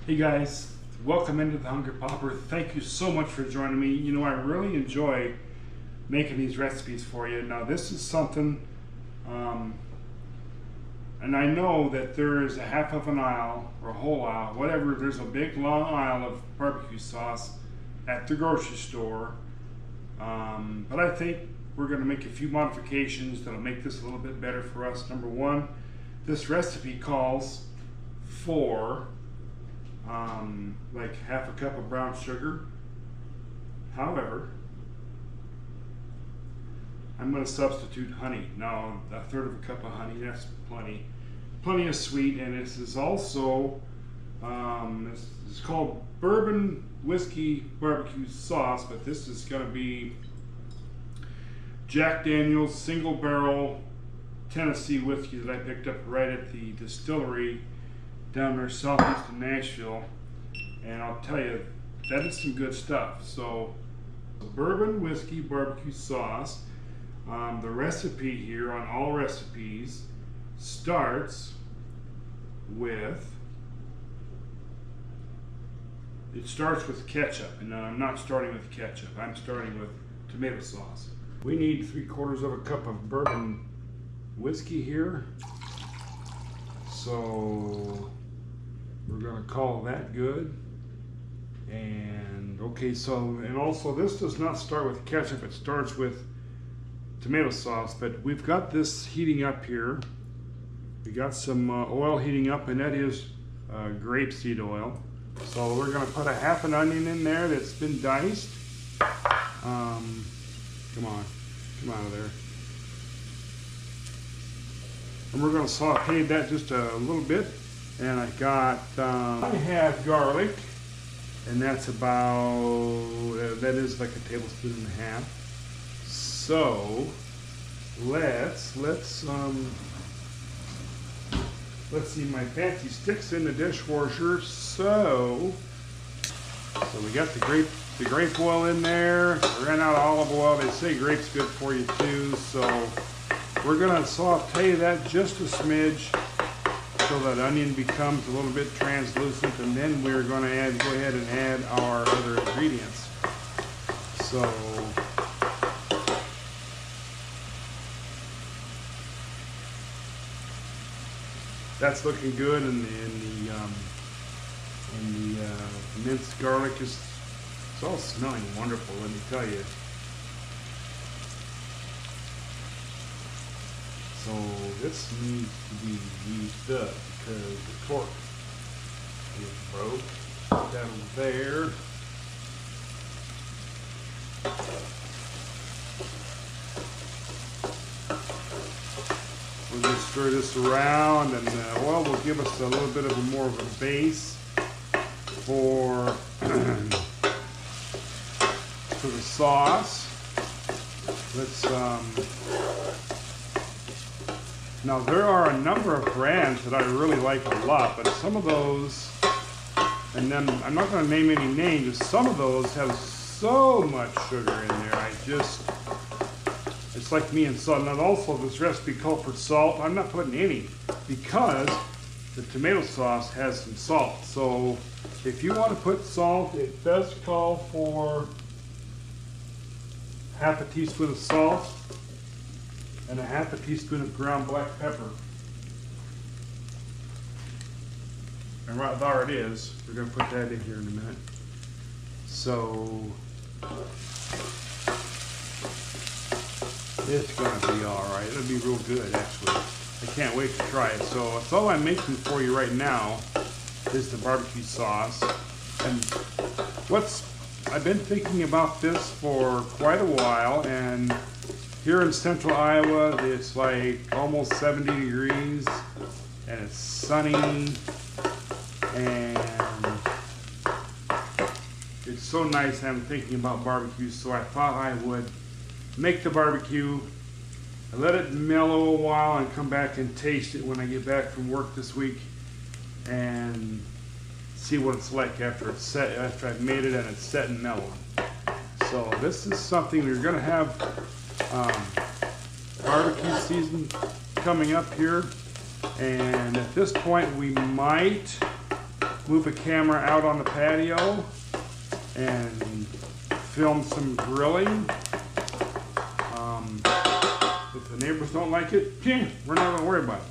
Hey guys, welcome into the Hunger Popper. Thank you so much for joining me. You know, I really enjoy making these recipes for you. Now this is something, and I know that there is a half of an aisle or a whole aisle, whatever, there's a big long aisle of barbecue sauce at the grocery store. But I think we're going to make a few modifications that'll make this a little bit better for us. Number one, this recipe calls for like half a cup of brown sugar. However, I'm going to substitute honey. Now, a third of a cup of honey, that's plenty. Plenty of sweet, and this is also, it's called bourbon whiskey barbecue sauce, but this is going to be Jack Daniel's single barrel Tennessee whiskey that I picked up right at the distillery down there southeast of Nashville, and I'll tell you, that is some good stuff. So, bourbon whiskey barbecue sauce. The recipe here on all recipes starts with, ketchup, and I'm not starting with ketchup, I'm starting with tomato sauce. We need 3/4 of a cup of bourbon whiskey here, so we're going to call that good. And okay, so, and also this does not start with ketchup, it starts with tomato sauce, but we've got this heating up here. We got some oil heating up, and that is grapeseed oil. So we're going to put a half an onion in there that's been diced. Come out of there. And we're going to saute that just a little bit. And I got, I have garlic, and that's about, that is like a tablespoon and a half. So let's see, my fancy sticks in the dishwasher. So we got the grape oil in there. We ran out of olive oil. They say grape's good for you too. So we're gonna saute that just a smidge so that onion becomes a little bit translucent, and then we're gonna go ahead and add our other ingredients. So that's looking good, and the minced garlic is, it's all smelling wonderful, let me tell you. So this needs to be used up because the cork is broke. Put that over there. We'll just stir this around, and the oil will give us a little bit of more of a base for for the sauce. Let's now there are a number of brands that I really like a lot, but some of those, and then I'm not going to name any names, some of those have so much sugar in there. It's like me and salt. And also this recipe called for salt. I'm not putting any because the tomato sauce has some salt. So if you want to put salt, it does call for half a teaspoon of salt and a half a teaspoon of ground black pepper. And right there it is. We're going to put that in here in a minute. So it's going to be alright. It'll be real good, actually. I can't wait to try it. So that's all I'm making for you right now is the barbecue sauce. And I've been thinking about this for quite a while, and here in central Iowa, it's like almost 70 degrees, and it's sunny, and it's so nice. I'm thinking about barbecue, so I thought I would make the barbecue, let it mellow a while, and come back and taste it when I get back from work this week, and see what it's like after it's set, after I've made it and it's set and mellowed. So this is something we're going to have barbecue season coming up here And at this point, we might move the camera out on the patio and film some grilling. If the neighbors don't like it, we're not gonna worry about it.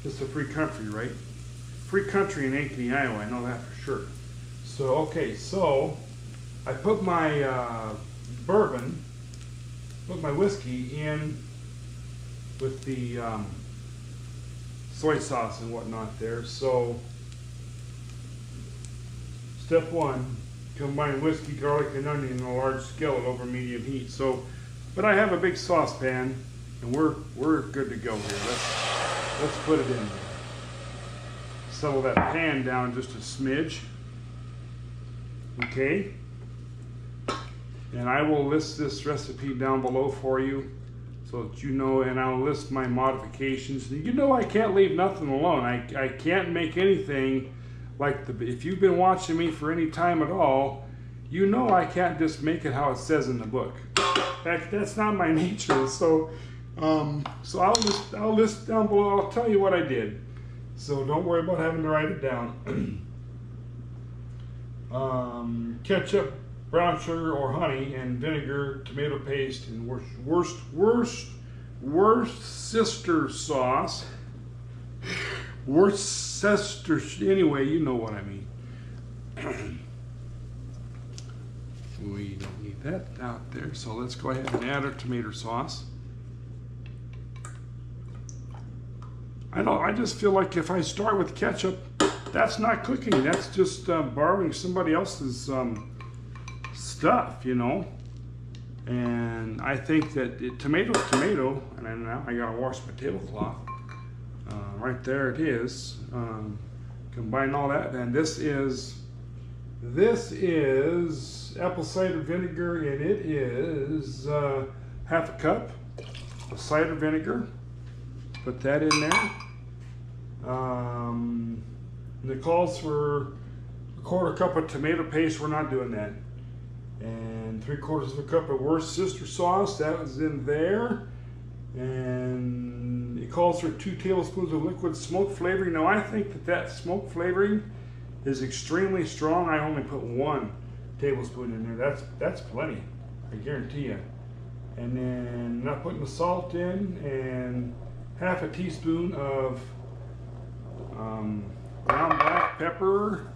It's a free country, right? Free country in Ankeny, Iowa, I know that for sure. So, okay, so I put my bourbon, put my whiskey in with the soy sauce and whatnot there. So, step one, combine whiskey, garlic, and onion in a large skillet over medium heat. So, but I have a big saucepan, and we're good to go here. Let's put it in there. Settle that pan down just a smidge. Okay. And I will list this recipe down below for you so that you know, and I'll list my modifications. You know I can't leave nothing alone. I can't make anything like if you've been watching me for any time at all, you know I can't just make it how it says in the book. In fact, that's not my nature. So I'll list down below. I'll tell you what I did. So don't worry about having to write it down. Ketchup, brown sugar or honey, and vinegar, tomato paste, and Worcestershire sauce. Worcestershire, anyway, you know what I mean. We don't need that out there, so let's go ahead and add our tomato sauce. I just feel like if I start with ketchup, that's not cooking. That's just borrowing somebody else's stuff, you know. And I think that tomato's tomato, and now I gotta wash my tablecloth. Right there it is. Combine all that, and this is apple cider vinegar, and it is half a cup of cider vinegar. Put that in there. And it calls for a quarter cup of tomato paste. We're not doing that. And 3/4 of a cup of Worcestershire sauce. That was in there. And it calls for 2 tablespoons of liquid smoke flavoring. Now I think that smoke flavoring is extremely strong. I only put 1 tablespoon in there. That's plenty, I guarantee you. And then not putting the salt in, and half a teaspoon of ground black pepper.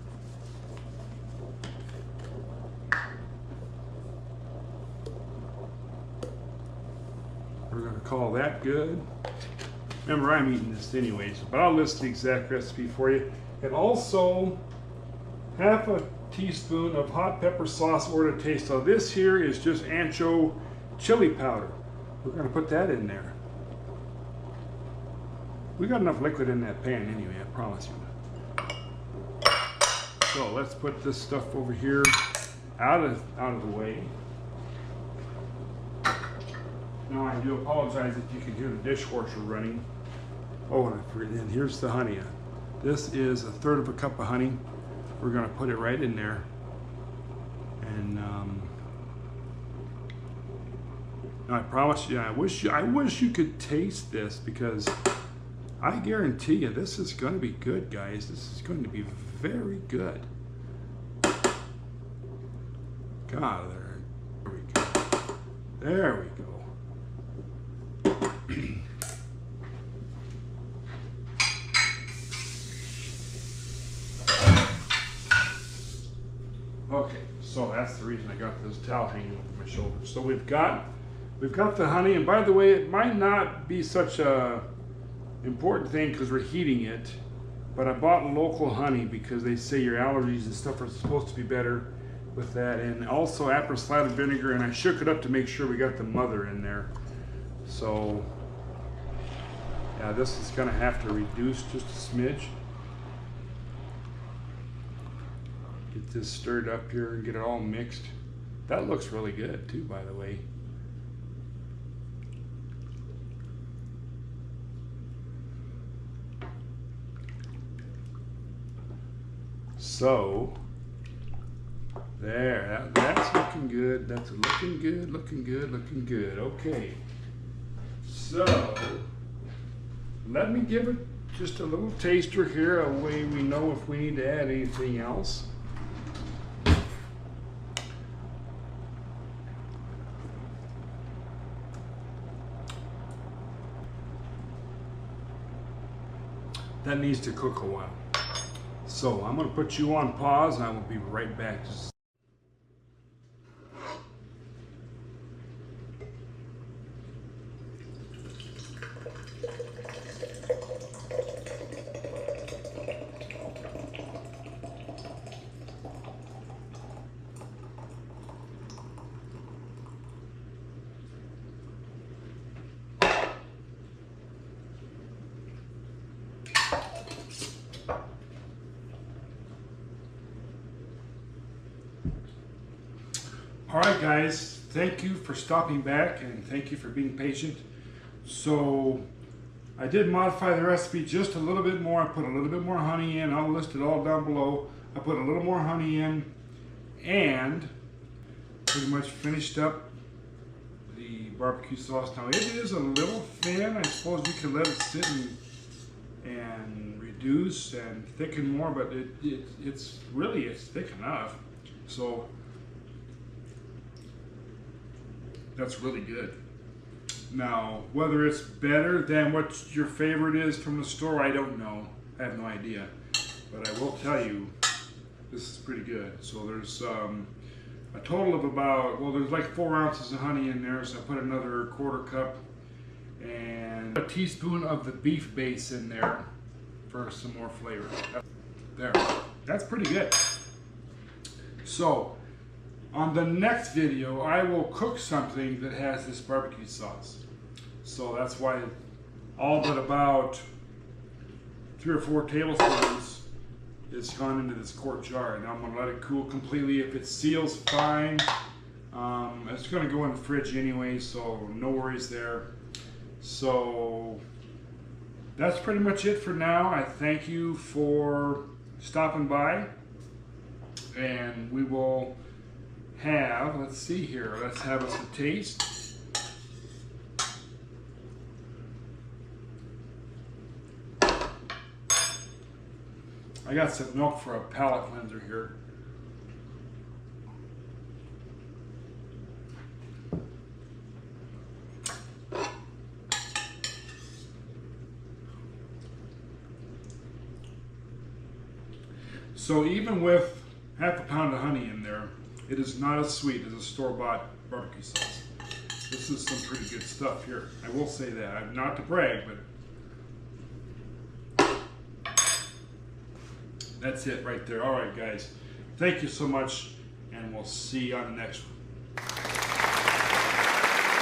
We're going to call that good. Remember, I'm eating this anyways, but I'll list the exact recipe for you. And also half a teaspoon of hot pepper sauce or to taste. So this here is just ancho chili powder. We're going to put that in there. We got enough liquid in that pan anyway, I promise you. So let's put this stuff over here out of the way. Now I do apologize if you can hear the dishwasher running. Oh, and here's the honey. This is 1/3 of a cup of honey. We're gonna put it right in there. And I promise you, I wish you could taste this, because I guarantee you this is going to be good, guys. This is going to be very good. God, there we go. There we go. Okay, so that's the reason I got this towel hanging over my shoulder. So we've got the honey, and by the way, it might not be such a important thing because we're heating it, but I bought local honey because they say your allergies and stuff are supposed to be better with that. And also apple cider vinegar, and I shook it up to make sure we got the mother in there. So yeah, this is gonna have to reduce just a smidge. Get this stirred up here and get it all mixed. That looks really good too, by the way. So there, that's looking good. That's looking good, looking good, looking good. Okay. So let me give it just a little taster here, a way we know if we need to add anything else. That needs to cook a while. So I'm going to put you on pause and I will be right back. All right, guys, thank you for stopping back and thank you for being patient. So I did modify the recipe just a little bit more. I put a little bit more honey in. I'll list it all down below. I put a little more honey in and pretty much finished up the barbecue sauce. Now it is a little thin. I suppose you could let it sit and reduce and thicken more, but it's thick enough. So that's really good. Now, whether it's better than what your favorite is from the store, I don't know. I have no idea. But I will tell you, this is pretty good. So there's a total of about, well, there's like 4 ounces of honey in there, so I put another 1/4 cup and a teaspoon of the beef base in there for some more flavor. There, that's pretty good. So, on the next video, I will cook something that has this barbecue sauce. So that's why all but about 3 or 4 tablespoons is gone into this quart jar. And I'm gonna let it cool completely. If it seals, fine. It's gonna go in the fridge anyway, so no worries there. So that's pretty much it for now. I thank you for stopping by, and we will have, let's see here, let's have us a taste. I got some milk for a palate cleanser here. So even with 1/2 pound of honey in there, it is not as sweet as a store-bought barbecue sauce. This is some pretty good stuff here. I will say that. Not to brag, but that's it right there. All right, guys. Thank you so much, and we'll see you on the next one.